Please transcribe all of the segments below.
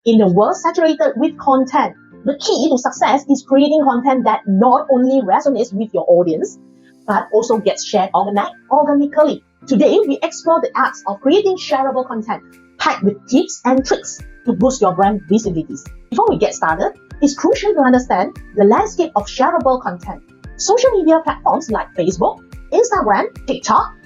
In a world saturated with content, the key to success is creating content that not only resonates with your audience, but also gets shared organically. Today, we explore the arts of creating shareable content, packed with tips and tricks to boost your brand visibility. Before we get started, it's crucial to understand the landscape of shareable content. Social media platforms like Facebook, Instagram, TikTok,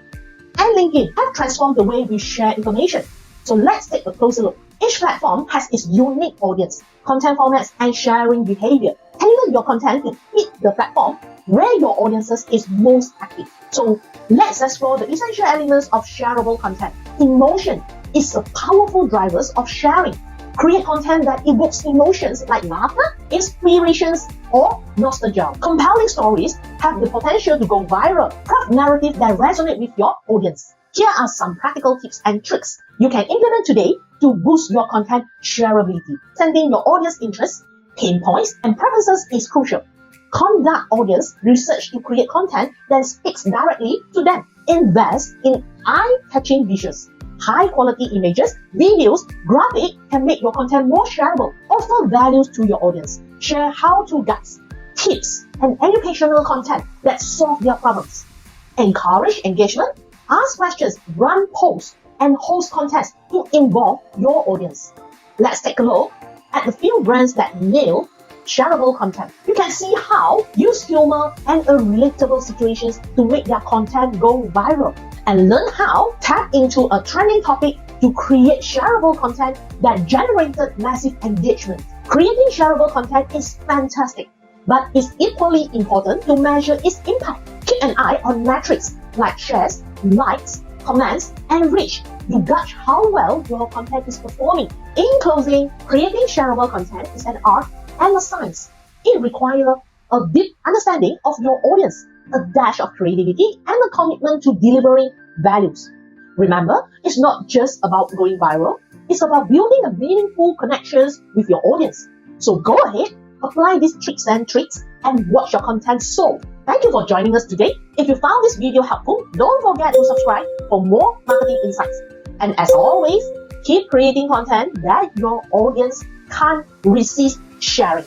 and LinkedIn have transformed the way we share information. So let's take a closer look. Each platform has its unique audience, content formats, and sharing behavior. Tailor your content to fit the platform where your audiences is most active. So let's explore the essential elements of shareable content. Emotion is a powerful driver of sharing. Create content that evokes emotions like laughter, inspirations, or nostalgia. Compelling stories have the potential to go viral. Craft narratives that resonate with your audience. Here are some practical tips and tricks you can implement today to boost your content shareability. Understanding your audience interests, pain points, and preferences is crucial. Conduct audience research to create content that speaks directly to them. Invest in eye-catching visuals. High-quality images, videos, graphics can make your content more shareable. Offer values to your audience. Share how-to guides, tips, and educational content that solve their problems. Encourage engagement. Ask questions, run polls, and host contests to involve your audience. Let's take a look at the few brands that nail shareable content. You can see how use humor and relatable situations to make their content go viral, and learn how tap into a trending topic to create shareable content that generated massive engagement. Creating shareable content is fantastic, but it's equally important to measure its impact. Keep an eye on metrics like shares, likes, comments, and reach. You gauge how well your content is performing. In closing, creating shareable content is an art and a science. It requires a deep understanding of your audience, a dash of creativity, and a commitment to delivering values. Remember, it's not just about going viral, it's about building a meaningful connections with your audience. So go ahead, apply these tricks and watch your content soar. Thank you for joining us today. If you found this video helpful, don't forget to subscribe for more marketing insights. And as always, keep creating content that your audience can't resist sharing.